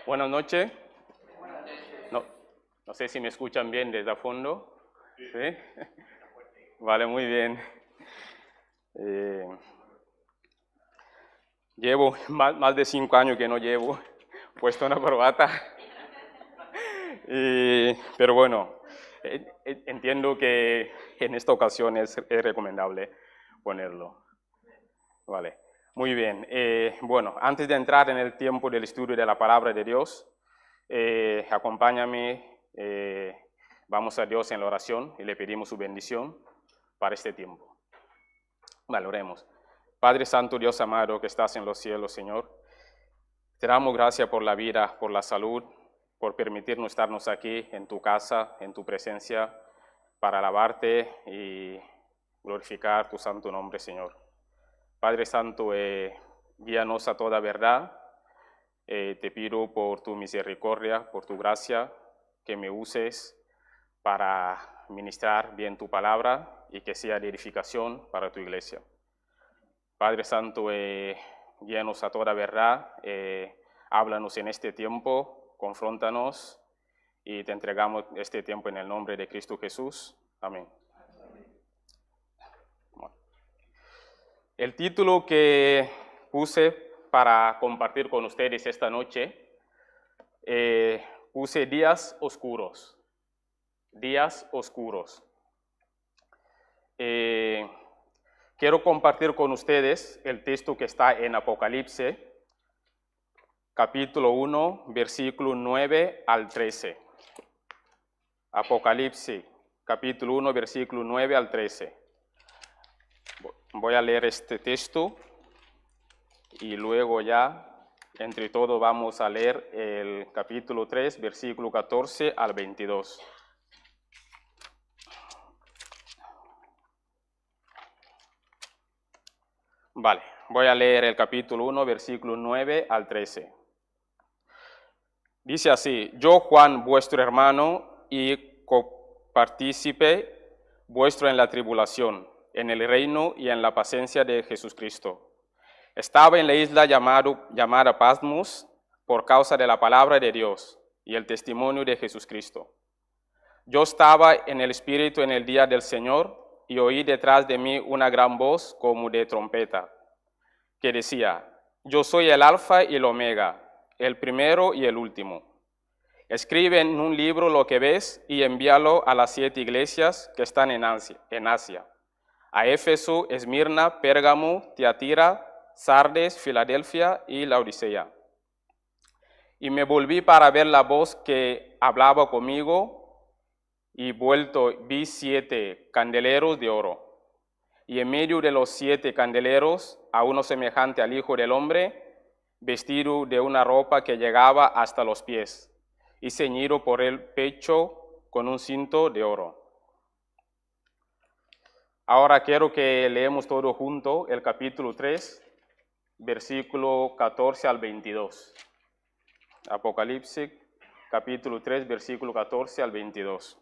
Buenas noches. No, no sé si me escuchan bien desde el fondo. ¿Sí? Vale, muy bien. Llevo más de 5 años que no llevo puesto una corbata. Pero bueno, entiendo que en esta ocasión es recomendable ponerlo. Vale, muy bien. Bueno, antes de entrar en el tiempo del estudio de la palabra de Dios, acompáñame, vamos a Dios en la oración y le pedimos su bendición para este tiempo. Vale, oremos. Padre Santo, Dios amado que estás en los cielos, Señor, te damos gracias por la vida, por la salud, por permitirnos estarnos aquí en tu casa, en tu presencia, para alabarte y glorificar tu santo nombre, Señor. Padre Santo, guíanos a toda verdad. Te pido por tu misericordia, por tu gracia, que me uses para ministrar bien tu palabra y que sea de edificación para tu iglesia. Padre Santo, guíanos a toda verdad, háblanos en este tiempo, confróntanos y te entregamos este tiempo en el nombre de Cristo Jesús. Amén. Bueno. El título que puse para compartir con ustedes esta noche, puse Días Oscuros. Días Oscuros. Quiero compartir con ustedes el texto que está en Apocalipsis, capítulo 1, versículo 9 al 13. Apocalipsis, capítulo 1, versículo 9 al 13. Voy a leer este texto y luego ya, entre todos, vamos a leer el capítulo 3, versículo 14 al 22. Vale, voy a leer el capítulo 1, versículo 9 al 13. Dice así: yo, Juan, vuestro hermano y copartícipe vuestro en la tribulación, en el reino y en la paciencia de Jesucristo. Estaba en la isla llamada Patmos por causa de la palabra de Dios y el testimonio de Jesucristo. Yo estaba en el Espíritu en el día del Señor y oí detrás de mí una gran voz como de trompeta, que decía: yo soy el Alfa y el Omega, el primero y el último. Escribe en un libro lo que ves y envíalo a las 7 iglesias que están en Asia. A Éfeso, Esmirna, Pérgamo, Tiatira, Sardes, Filadelfia y Laodicea. Y me volví para ver la voz que hablaba conmigo, y vuelto vi 7 candeleros de oro. Y en medio de los 7 candeleros, a uno semejante al Hijo del Hombre, vestido de una ropa que llegaba hasta los pies, y ceñido por el pecho con un cinto de oro. Ahora quiero que leemos todo junto el capítulo 3, versículo 14 al 22. Apocalipsis, capítulo 3, versículo 14 al 22.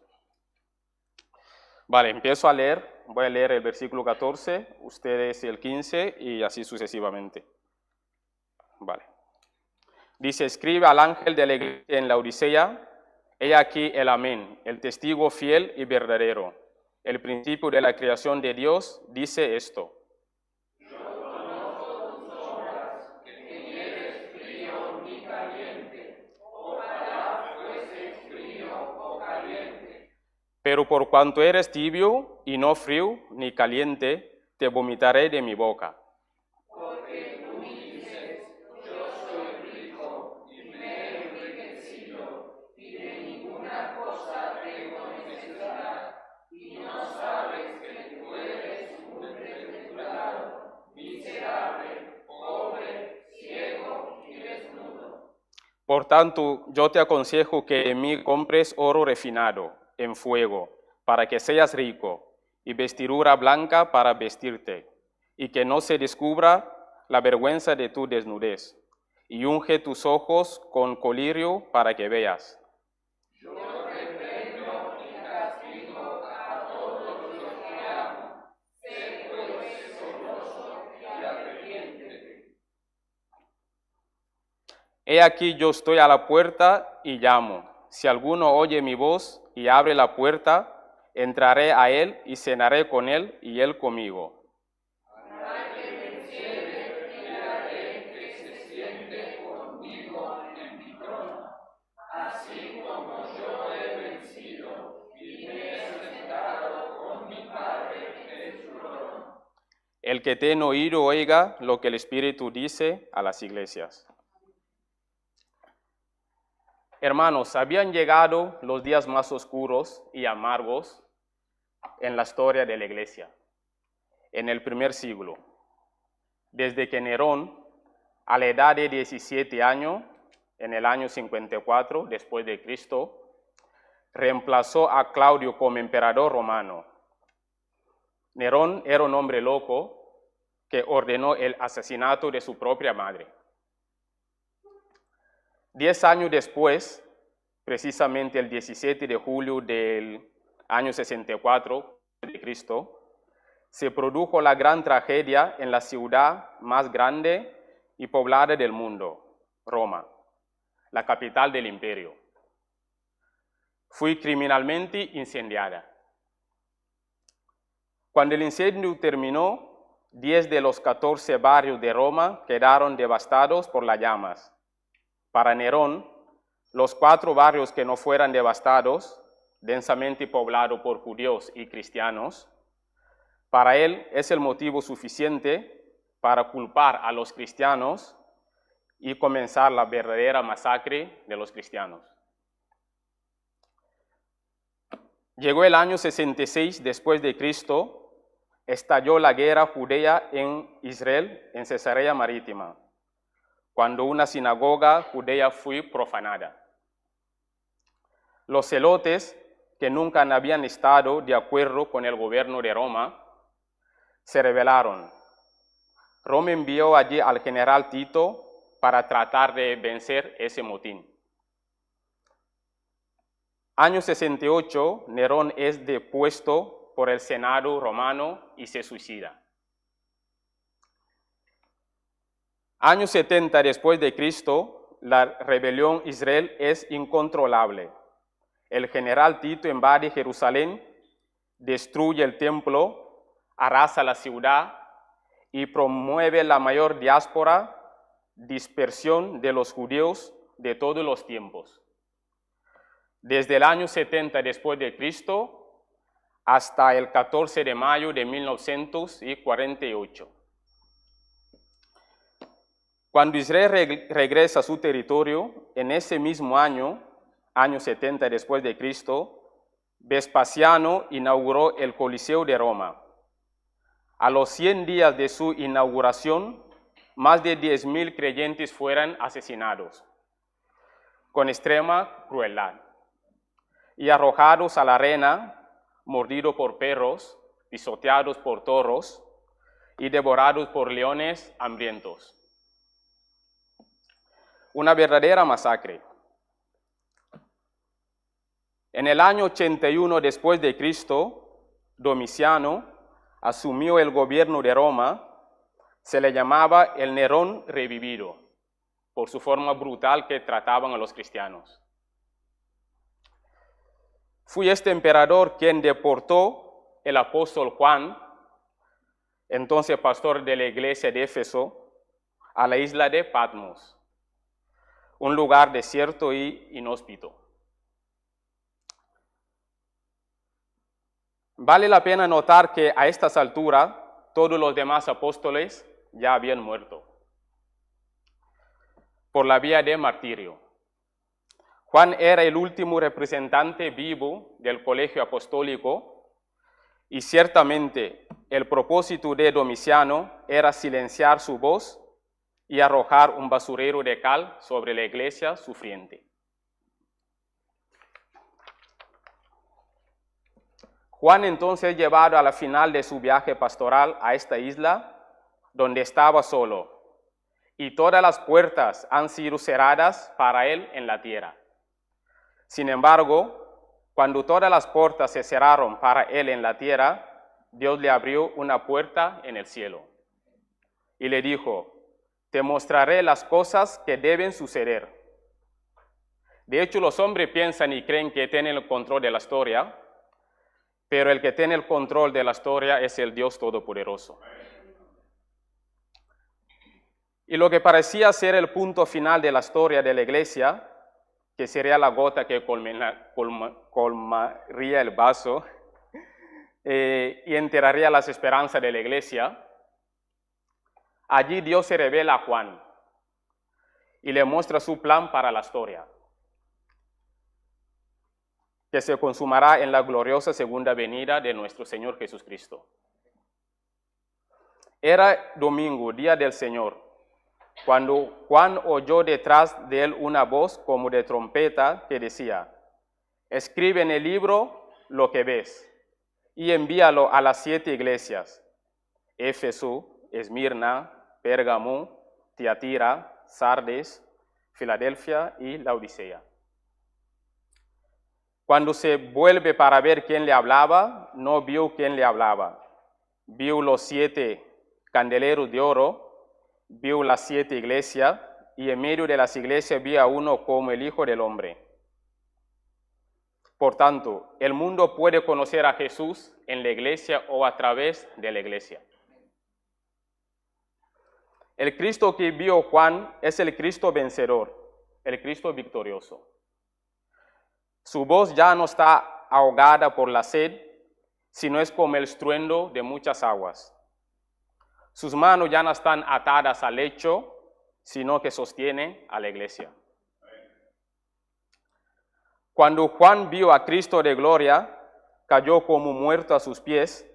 Vale, empiezo a leer. Voy a leer el versículo 14, ustedes el 15 y así sucesivamente. Vale. Dice: escribe al ángel de la iglesia en Laodicea: he aquí el Amén, el testigo fiel y verdadero, el principio de la creación de Dios, dice esto: yo conozco tus obras, que ni eres frío ni caliente. Ojalá fueses frío o caliente. pero por cuanto eres tibio y no frío ni caliente, te vomitaré de mi boca. Porque tú dices: yo soy rico y me he enriquecido, y de ninguna cosa tengo necesidad, y no sabes que tú eres un desventurado, miserable, pobre, ciego y desnudo. Por tanto, yo te aconsejo que en mí compres oro refinado en fuego, para que seas rico, y vestidura blanca para vestirte, y que no se descubra la vergüenza de tu desnudez, y unge tus ojos con colirio para que veas. Yo reprendo y castigo a todos los que amo. Sé pues celoso y arrepiéntete. He aquí yo estoy a la puerta y llamo. Si alguno oye mi voz y abre la puerta, entraré a él y cenaré con él y él conmigo. Así como yo he vencido y me he sentado con mi Padre en su trono. El que tiene oído oiga lo que el Espíritu dice a las iglesias. Hermanos, habían llegado los días más oscuros y amargos en la historia de la iglesia, en el primer siglo, desde que Nerón, a la edad de 17 años, en el año 54 después de Cristo, reemplazó a Claudio como emperador romano. Nerón era un hombre loco que ordenó el asesinato de su propia madre. 10 años después, precisamente el 17 de julio del año 64 de Cristo, se produjo la gran tragedia en la ciudad más grande y poblada del mundo, Roma, la capital del imperio. Fue criminalmente incendiada. Cuando el incendio terminó, 10 de los 14 barrios de Roma quedaron devastados por las llamas. Para Nerón, los 4 barrios que no fueran devastados, densamente poblados por judíos y cristianos, para él es el motivo suficiente para culpar a los cristianos y comenzar la verdadera masacre de los cristianos. Llegó el año 66 después de Cristo, estalló la guerra judía en Israel, en Cesarea Marítima, cuando una sinagoga judía fue profanada. Los celotes, que nunca habían estado de acuerdo con el gobierno de Roma, se rebelaron. Roma envió allí al general Tito para tratar de vencer ese motín. Año 68, Nerón es depuesto por el Senado romano y se suicida. Año 70 después de Cristo, la rebelión Israel es incontrolable. El general Tito invade Jerusalén, destruye el templo, arrasa la ciudad y promueve la mayor diáspora, dispersión de los judíos de todos los tiempos. Desde el año 70 después de Cristo hasta el 14 de mayo de 1948. Cuando Israel regresa a su territorio, en ese mismo año 70 después de Cristo, Vespasiano inauguró el Coliseo de Roma. A los 100 días de su inauguración, más de 10,000 creyentes fueron asesinados, con extrema crueldad, y arrojados a la arena, mordidos por perros, pisoteados por toros y devorados por leones hambrientos. Una verdadera masacre. En el año 81 después de Cristo, Domiciano asumió el gobierno de Roma. Se le llamaba el Nerón revivido, por su forma brutal que trataban a los cristianos. Fue este emperador quien deportó el apóstol Juan, entonces pastor de la iglesia de Éfeso, a la isla de Patmos, un lugar desierto y inhóspito. Vale la pena notar que a estas alturas todos los demás apóstoles ya habían muerto por la vía de martirio. Juan era el último representante vivo del colegio apostólico y ciertamente el propósito de Domiciano era silenciar su voz y arrojar un basurero de cal sobre la iglesia sufriente. Juan entonces llevado a la final de su viaje pastoral a esta isla, donde estaba solo, y todas las puertas han sido cerradas para él en la tierra. Sin embargo, cuando todas las puertas se cerraron para él en la tierra, Dios le abrió una puerta en el cielo y le dijo: te mostraré las cosas que deben suceder. De hecho, los hombres piensan y creen que tienen el control de la historia, pero el que tiene el control de la historia es el Dios Todopoderoso. Y lo que parecía ser el punto final de la historia de la iglesia, que sería la gota que colmaría el vaso y enterraría las esperanzas de la iglesia, allí Dios se revela a Juan y le muestra su plan para la historia, que se consumará en la gloriosa segunda venida de nuestro Señor Jesucristo. Era domingo, día del Señor, cuando Juan oyó detrás de él una voz como de trompeta que decía: escribe en el libro lo que ves y envíalo a las 7 iglesias: Éfeso, Esmirna, Pérgamo, Tiatira, Sardis, Filadelfia y Laodicea. Cuando se vuelve para ver quién le hablaba, no vio quién le hablaba. Vio los 7 candeleros de oro, vio las 7 iglesias, y en medio de las iglesias vio a uno como el Hijo del Hombre. Por tanto, el mundo puede conocer a Jesús en la iglesia o a través de la iglesia. El Cristo que vio Juan es el Cristo vencedor, el Cristo victorioso. Su voz ya no está ahogada por la sed, sino es como el estruendo de muchas aguas. Sus manos ya no están atadas al lecho, sino que sostiene a la iglesia. Cuando Juan vio a Cristo de gloria, cayó como muerto a sus pies,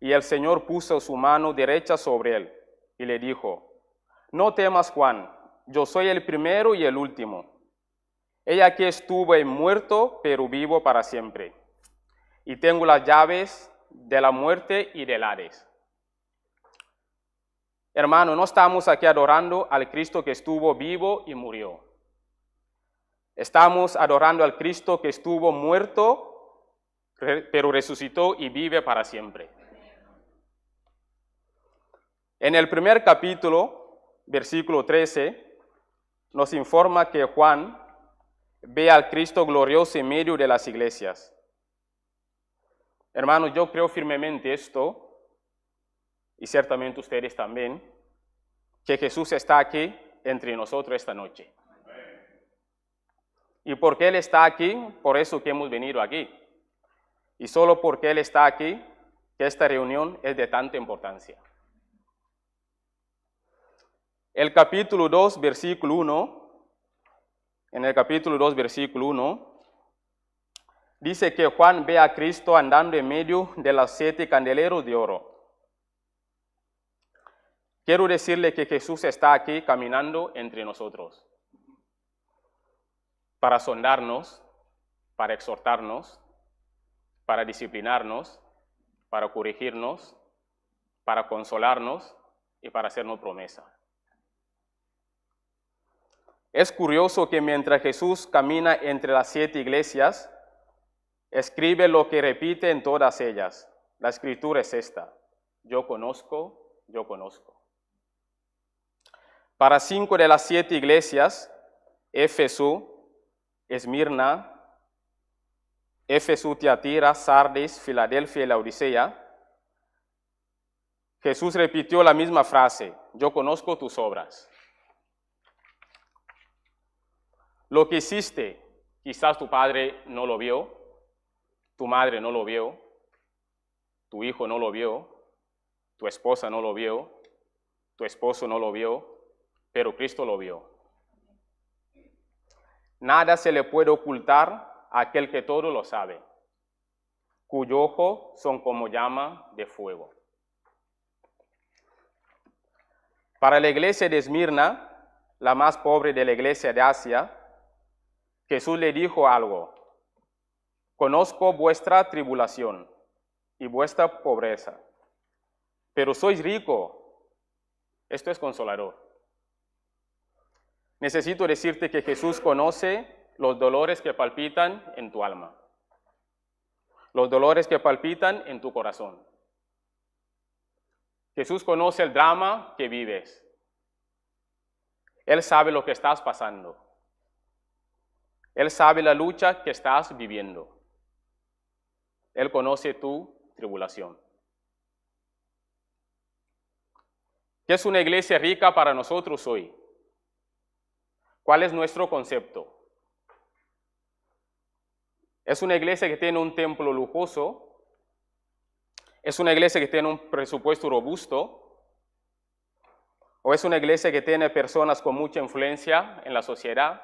y el Señor puso su mano derecha sobre él y le dijo: no temas, Juan, yo soy el primero y el último. He aquí estuve muerto, pero vivo para siempre, y tengo las llaves de la muerte y del Hades. Hermano, no estamos aquí adorando al Cristo que estuvo vivo y murió. Estamos adorando al Cristo que estuvo muerto, pero resucitó y vive para siempre. En el primer capítulo, versículo 13, nos informa que Juan ve al Cristo glorioso en medio de las iglesias. Hermanos, yo creo firmemente esto, y ciertamente ustedes también, que Jesús está aquí entre nosotros esta noche. ¿Y por qué Él está aquí? Por eso que hemos venido aquí. Y solo porque Él está aquí, que esta reunión es de tanta importancia. El capítulo 2, versículo 1, en el capítulo 2, versículo 1, dice que Juan ve a Cristo andando en medio de los 7 candeleros de oro. Quiero decirle que Jesús está aquí caminando entre nosotros para sondarnos, para exhortarnos, para disciplinarnos, para corregirnos, para consolarnos y para hacernos promesa. Es curioso que mientras Jesús camina entre las 7 iglesias, escribe lo que repite en todas ellas. La escritura es esta: yo conozco, yo conozco. Para 5 de las 7 iglesias, Éfeso, Esmirna, Éfeso, Tiatira, Sardis, Filadelfia y Laodicea, Jesús repitió la misma frase: yo conozco tus obras. Lo que hiciste, quizás tu padre no lo vio, tu madre no lo vio, tu hijo no lo vio, tu esposa no lo vio, tu esposo no lo vio, pero Cristo lo vio. Nada se le puede ocultar a aquel que todo lo sabe, cuyo ojo son como llama de fuego. Para la iglesia de Esmirna, la más pobre de la iglesia de Asia, Jesús le dijo algo: conozco vuestra tribulación y vuestra pobreza, pero sois rico. Esto es consolador. Necesito decirte que Jesús conoce los dolores que palpitan en tu alma, los dolores que palpitan en tu corazón. Jesús conoce el drama que vives. Él sabe lo que estás pasando. Él sabe la lucha que estás viviendo. Él conoce tu tribulación. ¿Qué es una iglesia rica para nosotros hoy? ¿Cuál es nuestro concepto? ¿Es una iglesia que tiene un templo lujoso? ¿Es una iglesia que tiene un presupuesto robusto? ¿O es una iglesia que tiene personas con mucha influencia en la sociedad?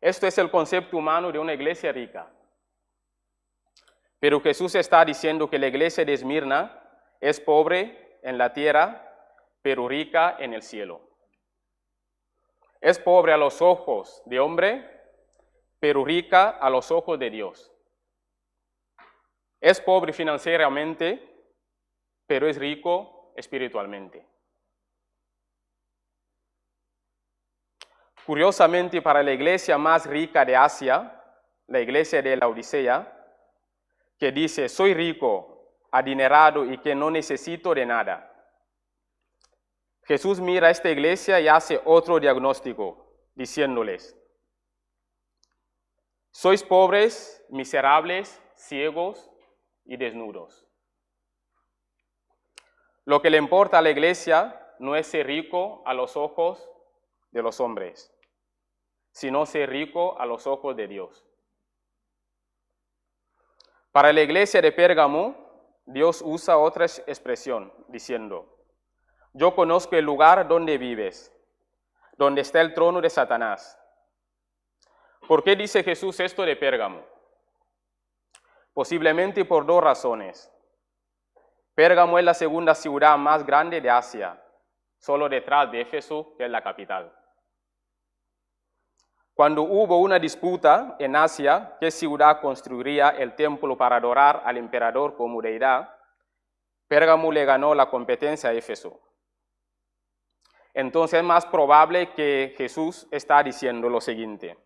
Esto es el concepto humano de una iglesia rica. Pero Jesús está diciendo que la iglesia de Esmirna es pobre en la tierra, pero rica en el cielo. Es pobre a los ojos de hombre, pero rica a los ojos de Dios. Es pobre financieramente, pero es rico espiritualmente. Curiosamente, para la iglesia más rica de Asia, la iglesia de la Odisea, que dice, soy rico, adinerado y que no necesito de nada. Jesús mira a esta iglesia y hace otro diagnóstico, diciéndoles, sois pobres, miserables, ciegos y desnudos. Lo que le importa a la iglesia no es ser rico a los ojos de los hombres, sino ser rico a los ojos de Dios. Para la iglesia de Pérgamo, Dios usa otra expresión, diciendo, yo conozco el lugar donde vives, donde está el trono de Satanás. ¿Por qué dice Jesús esto de Pérgamo? Posiblemente por dos razones. Pérgamo es la segunda ciudad más grande de Asia, solo detrás de Éfeso, que es la capital. Cuando hubo una disputa en Asia, ¿qué ciudad construiría el templo para adorar al emperador como deidad? Pérgamo le ganó la competencia a Éfeso. Entonces es más probable que Jesús está diciendo lo siguiente.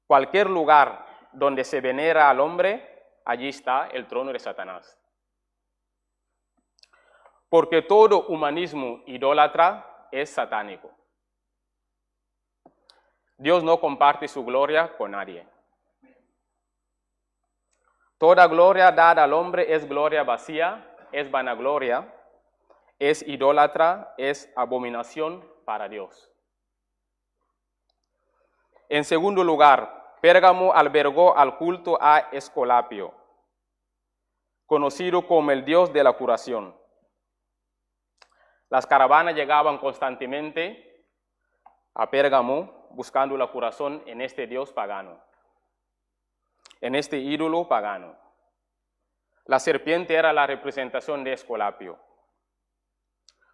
Cualquier lugar donde se venera al hombre, allí está el trono de Satanás. Porque todo humanismo idólatra es satánico. Dios no comparte su gloria con nadie. Toda gloria dada al hombre es gloria vacía, es vanagloria, es idólatra, es abominación para Dios. En segundo lugar, Pérgamo albergó al culto a Esculapio, conocido como el dios de la curación. Las caravanas llegaban constantemente a Pérgamo buscando la curación en este dios pagano, en este ídolo pagano. La serpiente era la representación de Esculapio.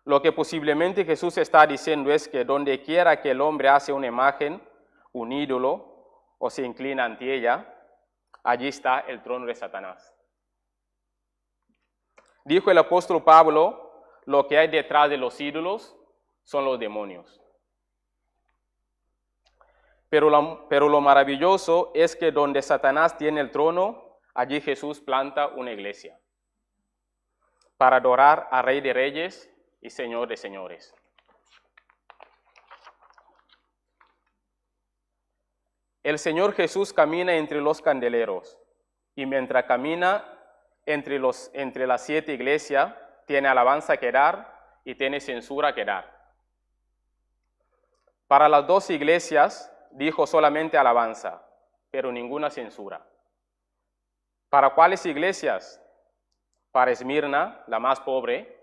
Lo que posiblemente Jesús está diciendo es que donde quiera que el hombre hace una imagen, un ídolo, o se inclina ante ella, allí está el trono de Satanás. Dijo el apóstol Pablo, lo que hay detrás de los ídolos son los demonios. Pero lo maravilloso es que donde Satanás tiene el trono, allí Jesús planta una iglesia para adorar al Rey de Reyes y Señor de Señores. El Señor Jesús camina entre los candeleros y mientras camina entre las 7 iglesias, tiene alabanza que dar y tiene censura que dar. Para las 2 iglesias dijo solamente alabanza, pero ninguna censura. ¿Para cuáles iglesias? Para Esmirna, la más pobre,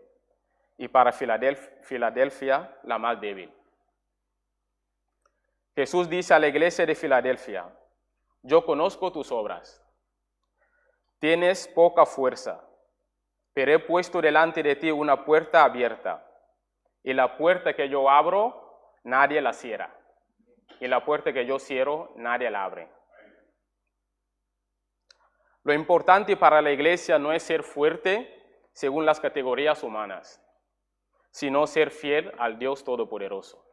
y para Filadelfia, la más débil. Jesús dice a la iglesia de Filadelfia, yo conozco tus obras. Tienes poca fuerza, pero he puesto delante de ti una puerta abierta, y la puerta que yo abro, nadie la cierra, y la puerta que yo cierro, nadie la abre. Lo importante para la iglesia no es ser fuerte según las categorías humanas, sino ser fiel al Dios Todopoderoso.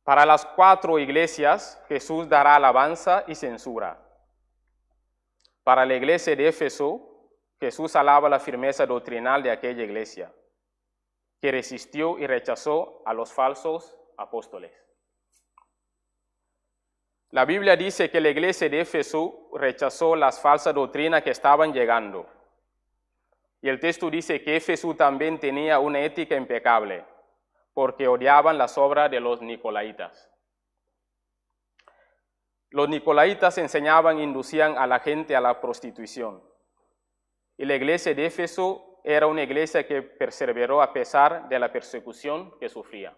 Para las 4 iglesias, Jesús dará alabanza y censura. Para la iglesia de Éfeso, Jesús alaba la firmeza doctrinal de aquella iglesia, que resistió y rechazó a los falsos apóstoles. La Biblia dice que la iglesia de Éfeso rechazó las falsas doctrinas que estaban llegando. Y el texto dice que Éfeso también tenía una ética impecable, porque odiaban las obras de los nicolaitas. Los nicolaitas enseñaban e inducían a la gente a la prostitución. Y la iglesia de Éfeso era una iglesia que perseveró a pesar de la persecución que sufría.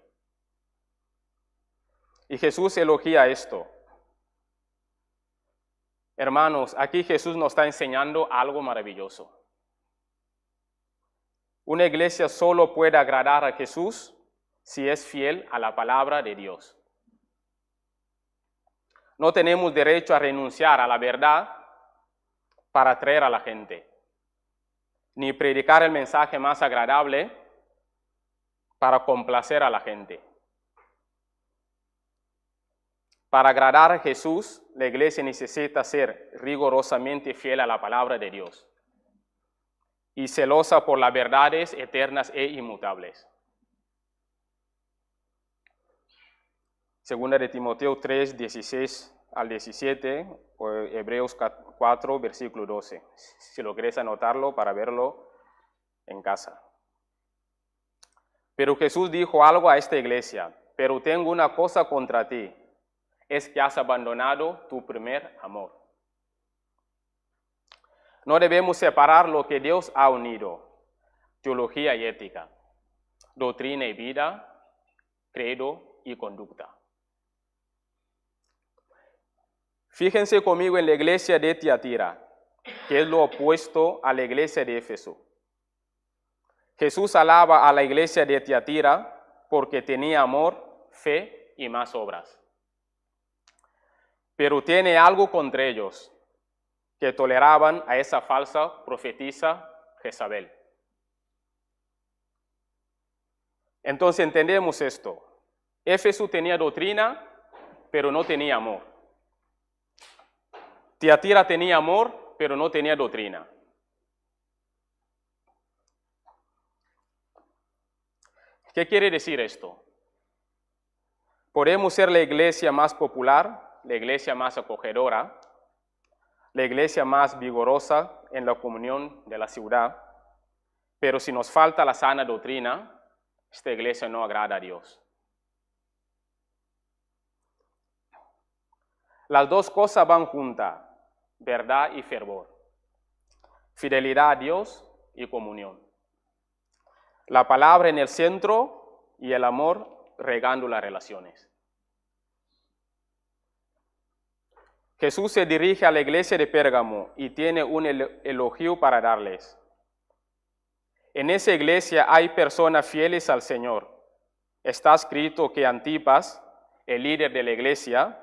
Y Jesús elogia esto. Hermanos, aquí Jesús nos está enseñando algo maravilloso. Una iglesia solo puede agradar a Jesús si es fiel a la palabra de Dios. No tenemos derecho a renunciar a la verdad para atraer a la gente, ni predicar el mensaje más agradable para complacer a la gente. Para agradar a Jesús, la iglesia necesita ser rigurosamente fiel a la palabra de Dios y celosa por las verdades eternas e inmutables. Segunda de Timoteo 3, 16 al 17, o Hebreos 4, versículo 12. Si lo quieres anotarlo para verlo en casa. Pero Jesús dijo algo a esta iglesia: pero tengo una cosa contra ti, es que has abandonado tu primer amor. No debemos separar lo que Dios ha unido: teología y ética, doctrina y vida, credo y conducta. Fíjense conmigo en la iglesia de Tiatira, que es lo opuesto a la iglesia de Éfeso. Jesús alaba a la iglesia de Tiatira porque tenía amor, fe y más obras. Pero tiene algo contra ellos, que toleraban a esa falsa profetisa Jezabel. Entonces entendemos esto. Éfeso tenía doctrina, pero no tenía amor. Tiatira tenía amor, pero no tenía doctrina. ¿Qué quiere decir esto? Podemos ser la iglesia más popular, la iglesia más acogedora, la iglesia más vigorosa en la comunión de la ciudad, pero si nos falta la sana doctrina, esta iglesia no agrada a Dios. Las dos cosas van juntas: verdad y fervor, fidelidad a Dios y comunión. La palabra en el centro y el amor regando las relaciones. Jesús se dirige a la iglesia de Pérgamo y tiene un elogio para darles. En esa iglesia hay personas fieles al Señor. Está escrito que Antipas, el líder de la iglesia,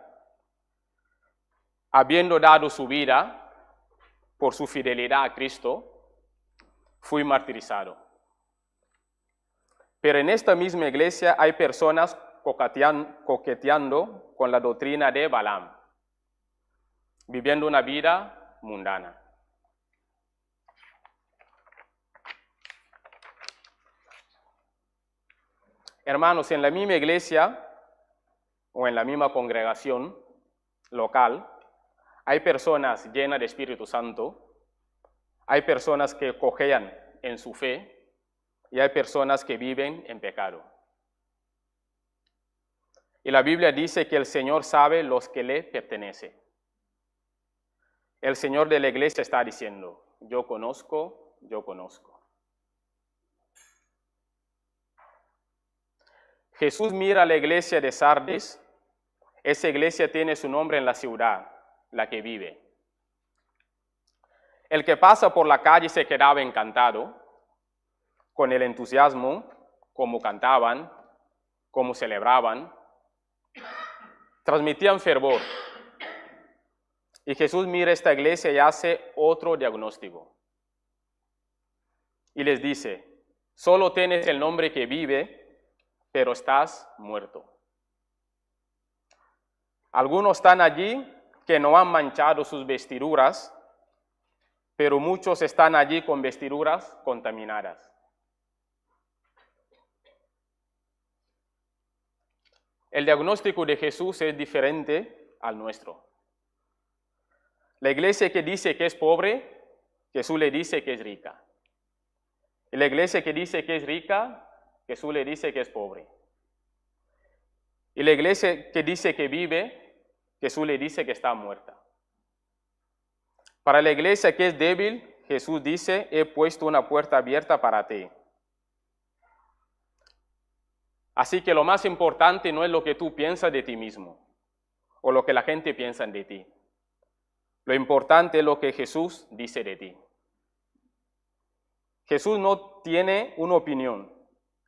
habiendo dado su vida por su fidelidad a Cristo, fue martirizado. Pero en esta misma iglesia hay personas coqueteando con la doctrina de Balaam, viviendo una vida mundana. Hermanos, en la misma iglesia o en la misma congregación local, hay personas llenas de Espíritu Santo, hay personas que cojean en su fe y hay personas que viven en pecado. Y la Biblia dice que el Señor sabe los que le pertenecen. El Señor de la iglesia está diciendo: yo conozco, yo conozco. Jesús mira a la iglesia de Sardis. Esa iglesia tiene su nombre en la ciudad, la que vive. El que pasa por la calle se quedaba encantado con el entusiasmo, cómo cantaban, cómo celebraban, transmitían fervor. Y Jesús mira esta iglesia y hace otro diagnóstico. Y les dice: solo tienes el nombre que vive, pero estás muerto. Algunos están allí que no han manchado sus vestiduras, pero muchos están allí con vestiduras contaminadas. El diagnóstico de Jesús es diferente al nuestro. La iglesia que dice que es pobre, Jesús le dice que es rica. Y la iglesia que dice que es rica, Jesús le dice que es pobre. Y la iglesia que dice que vive, Jesús le dice que está muerta. Para la iglesia que es débil, Jesús dice, he puesto una puerta abierta para ti. Así que lo más importante no es lo que tú piensas de ti mismo o lo que la gente piensa de ti. Lo importante es lo que Jesús dice de ti. Jesús no tiene una opinión.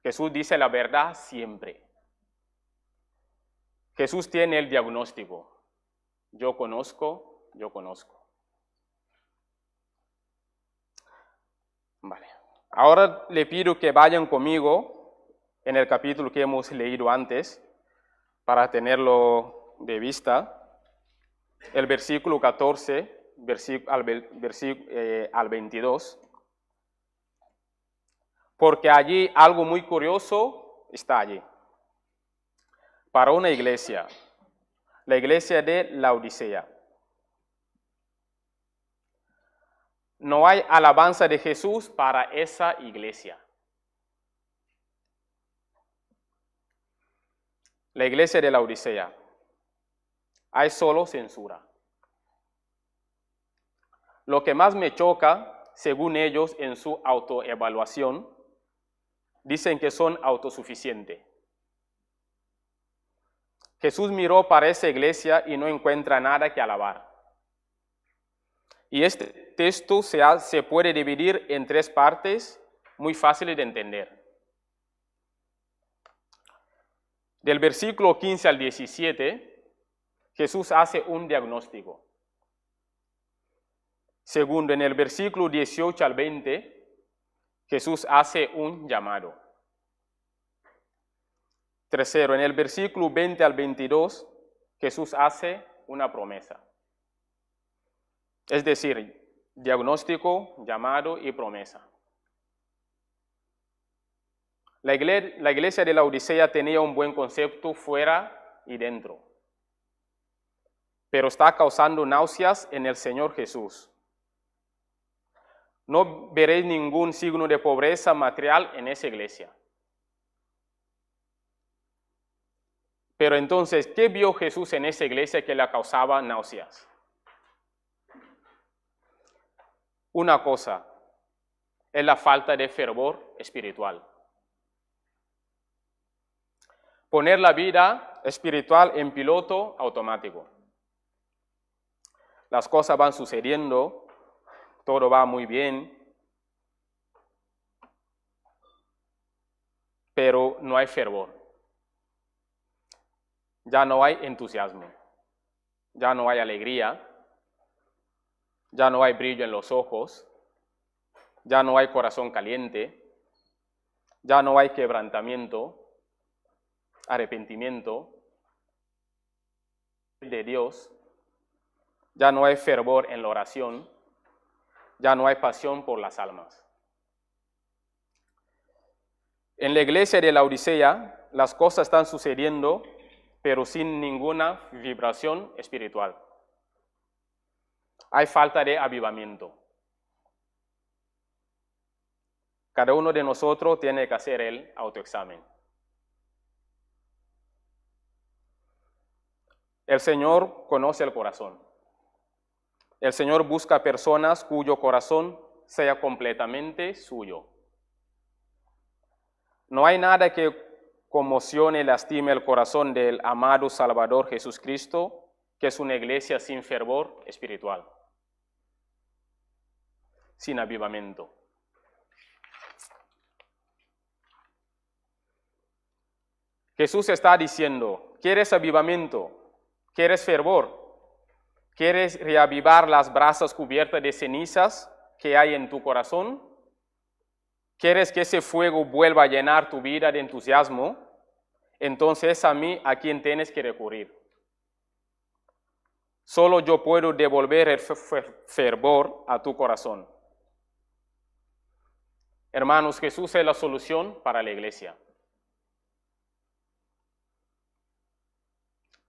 Jesús dice la verdad siempre. Jesús tiene el diagnóstico. Yo conozco, yo conozco. Vale. Ahora le pido que vayan conmigo en el capítulo que hemos leído antes, para tenerlo de vista, el versículo 14 al 22, porque allí algo muy curioso está allí. Para una iglesia, la iglesia de Laodicea. No hay alabanza de Jesús para esa iglesia. La iglesia de Laodicea. Hay solo censura. Lo que más me choca, según ellos en su autoevaluación, dicen que son autosuficientes. Jesús miró para esa iglesia y no encuentra nada que alabar. Y este texto se puede dividir en 3 partes muy fáciles de entender. Del versículo 15 al 17, Jesús hace un diagnóstico. Segundo, en el versículo 18 al 20, Jesús hace un llamado. Tercero, en el versículo 20 al 22, Jesús hace una promesa. Es decir, diagnóstico, llamado y promesa. La iglesia de Laodicea tenía un buen concepto fuera y dentro, pero está causando náuseas en el Señor Jesús. No veréis ningún signo de pobreza material en esa iglesia. Pero entonces, ¿qué vio Jesús en esa iglesia que le causaba náuseas? Una cosa, es la falta de fervor espiritual. Poner la vida espiritual en piloto automático. Las cosas van sucediendo, todo va muy bien, pero no hay fervor. Ya no hay entusiasmo, ya no hay alegría, ya no hay brillo en los ojos, ya no hay corazón caliente, ya no hay quebrantamiento, arrepentimiento de Dios, ya no hay fervor en la oración, ya no hay pasión por las almas. En la iglesia de Laodicea, las cosas están sucediendo, pero sin ninguna vibración espiritual. Hay falta de avivamiento. Cada uno de nosotros tiene que hacer el autoexamen. El Señor conoce el corazón. El Señor busca personas cuyo corazón sea completamente suyo. No hay nada que conmocione y lastime el corazón del amado Salvador Jesucristo, que es una iglesia sin fervor espiritual, sin avivamiento. Jesús está diciendo, ¿quieres avivamiento? ¿Quieres fervor? ¿Quieres reavivar las brasas cubiertas de cenizas que hay en tu corazón? ¿Quieres que ese fuego vuelva a llenar tu vida de entusiasmo? Entonces es a mí a quien tienes que recurrir. Solo yo puedo devolver el fervor a tu corazón. Hermanos, Jesús es la solución para la iglesia.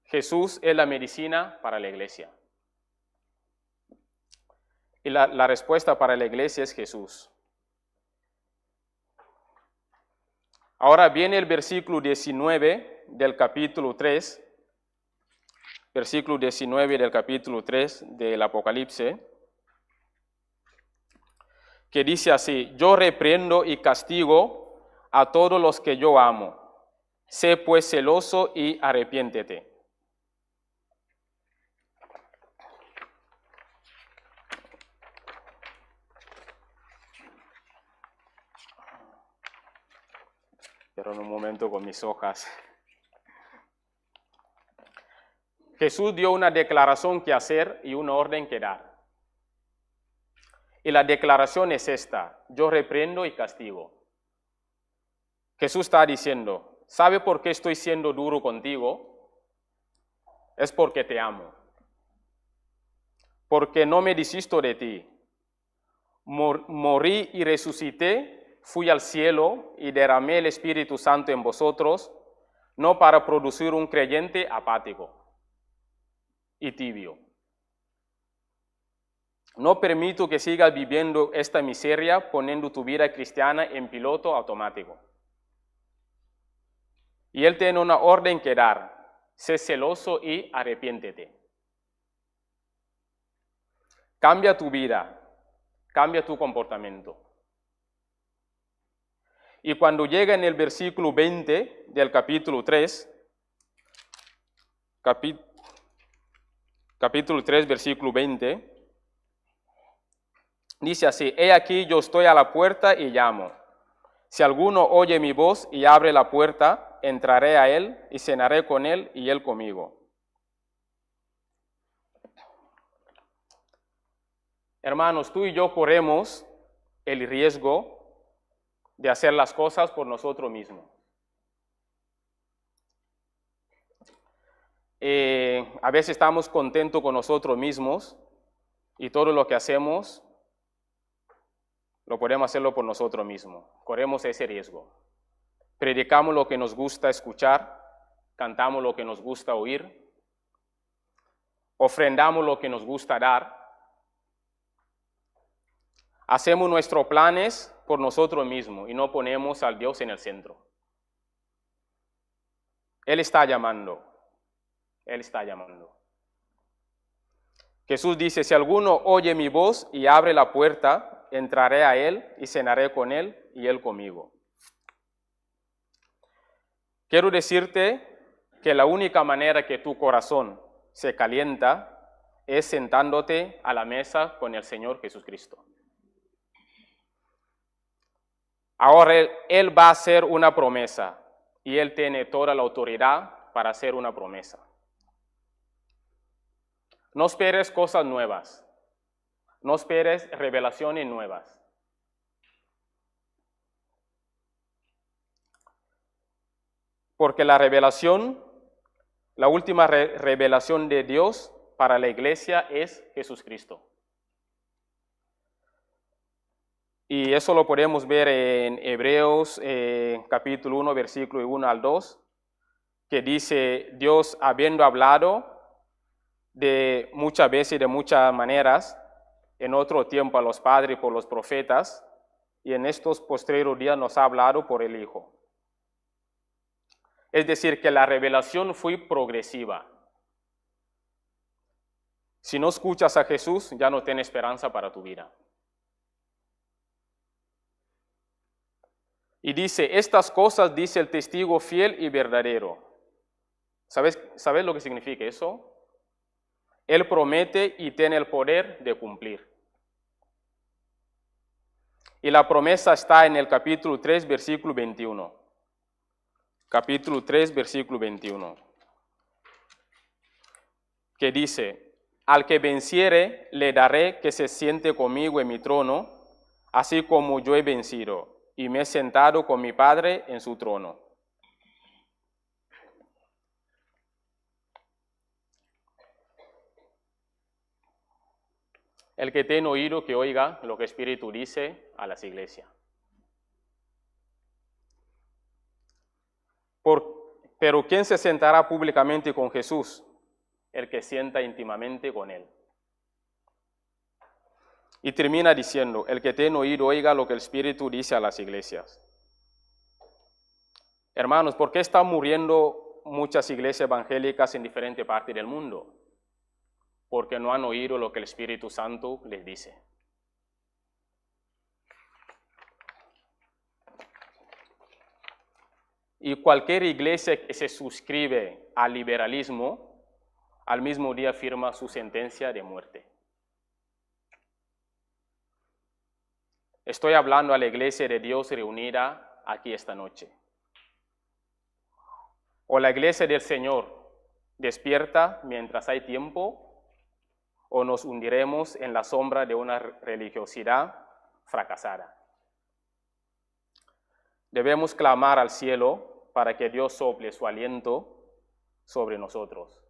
Jesús es la medicina para la iglesia. Y la respuesta para la iglesia es Jesús. Ahora viene el versículo 19 del capítulo 3. Versículo 19 del capítulo 3 del Apocalipsis, que dice así: yo reprendo y castigo a todos los que yo amo. Sé pues celoso y arrepiéntete. Pero en un momento con mis hojas. Jesús dio una declaración que hacer y una orden que dar. Y la declaración es esta: yo reprendo y castigo. Jesús está diciendo, ¿sabe por qué estoy siendo duro contigo? Es porque te amo. Porque no me desisto de ti. Morí y resucité, fui al cielo y derramé el Espíritu Santo en vosotros, no para producir un creyente apático y tibio. No permito que sigas viviendo esta miseria poniendo tu vida cristiana en piloto automático. Y Él tiene una orden que dar: sé celoso y arrepiéntete. Cambia tu vida, cambia tu comportamiento. Y cuando llega en el versículo 20 del capítulo 3, capítulo 3, versículo 20, dice así: he aquí yo estoy a la puerta y llamo. Si alguno oye mi voz y abre la puerta, entraré a él y cenaré con él y él conmigo. Hermanos, tú y yo corremos el riesgo de hacer las cosas por nosotros mismos. A veces estamos contentos con nosotros mismos y todo lo que hacemos lo podemos hacerlo por nosotros mismos. Corremos ese riesgo. Predicamos lo que nos gusta escuchar, cantamos lo que nos gusta oír, ofrendamos lo que nos gusta dar, hacemos nuestros planes por nosotros mismos y no ponemos al Dios en el centro. Él está llamando. Él está llamando. Jesús dice: si alguno oye mi voz y abre la puerta, entraré a él y cenaré con él y él conmigo. Quiero decirte que la única manera que tu corazón se calienta es sentándote a la mesa con el Señor Jesucristo. Ahora Él va a hacer una promesa y Él tiene toda la autoridad para hacer una promesa. No esperes cosas nuevas, no esperes revelaciones nuevas. Porque la revelación, la última revelación de Dios para la iglesia es Jesucristo. Y eso lo podemos ver en Hebreos capítulo 1, versículo 1 al 2, que dice: Dios, habiendo hablado de muchas veces y de muchas maneras, en otro tiempo a los padres por los profetas, y en estos postreros días nos ha hablado por el Hijo. Es decir, que la revelación fue progresiva. Si no escuchas a Jesús, ya no tienes esperanza para tu vida. Y dice: estas cosas dice el testigo fiel y verdadero. ¿Sabes lo que significa eso? Él promete y tiene el poder de cumplir. Y la promesa está en el capítulo 3, versículo 21. Capítulo 3, versículo 21. Que dice: al que venciere, le daré que se siente conmigo en mi trono, así como yo he vencido, y me he sentado con mi Padre en su trono. El que tiene oído, que oiga lo que el Espíritu dice a las iglesias. Pero ¿quién se sentará públicamente con Jesús? El que sienta íntimamente con Él. Y termina diciendo, el que tiene oído, oiga lo que el Espíritu dice a las iglesias. Hermanos, ¿por qué están muriendo muchas iglesias evangélicas en diferentes partes del mundo? Porque no han oído lo que el Espíritu Santo les dice. Y cualquier iglesia que se suscribe al liberalismo, al mismo día firma su sentencia de muerte. Estoy hablando a la iglesia de Dios reunida aquí esta noche. O la iglesia del Señor despierta mientras hay tiempo, o nos hundiremos en la sombra de una religiosidad fracasada. Debemos clamar al cielo para que Dios sople su aliento sobre nosotros.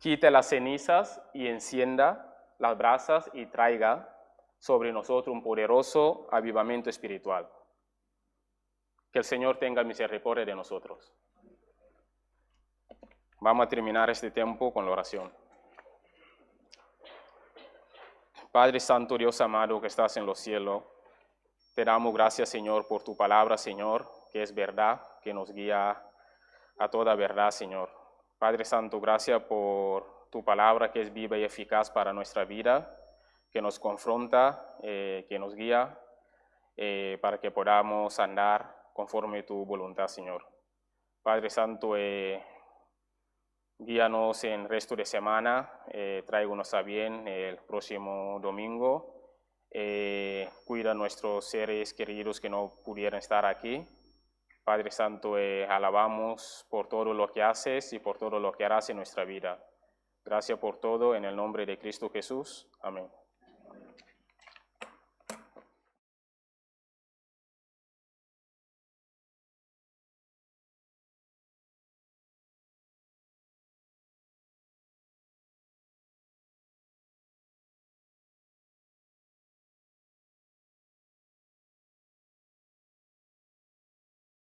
Quite las cenizas y encienda las brasas y traiga sobre nosotros un poderoso avivamiento espiritual. Que el Señor tenga misericordia de nosotros. Vamos a terminar este tiempo con la oración. Padre Santo, Dios amado que estás en los cielos, te damos gracias, Señor, por tu palabra, Señor, que es verdad, que nos guía a toda verdad, Señor. Padre Santo, gracias por tu palabra que es viva y eficaz para nuestra vida, que nos confronta, que nos guía, para que podamos andar conforme tu voluntad, Señor. Padre Santo, guíanos en el resto de semana, tráiganos a bien el próximo domingo. Cuida a nuestros seres queridos que no pudieran estar aquí. Padre Santo, alabamos por todo lo que haces y por todo lo que harás en nuestra vida. Gracias por todo, en el nombre de Cristo Jesús. Amén.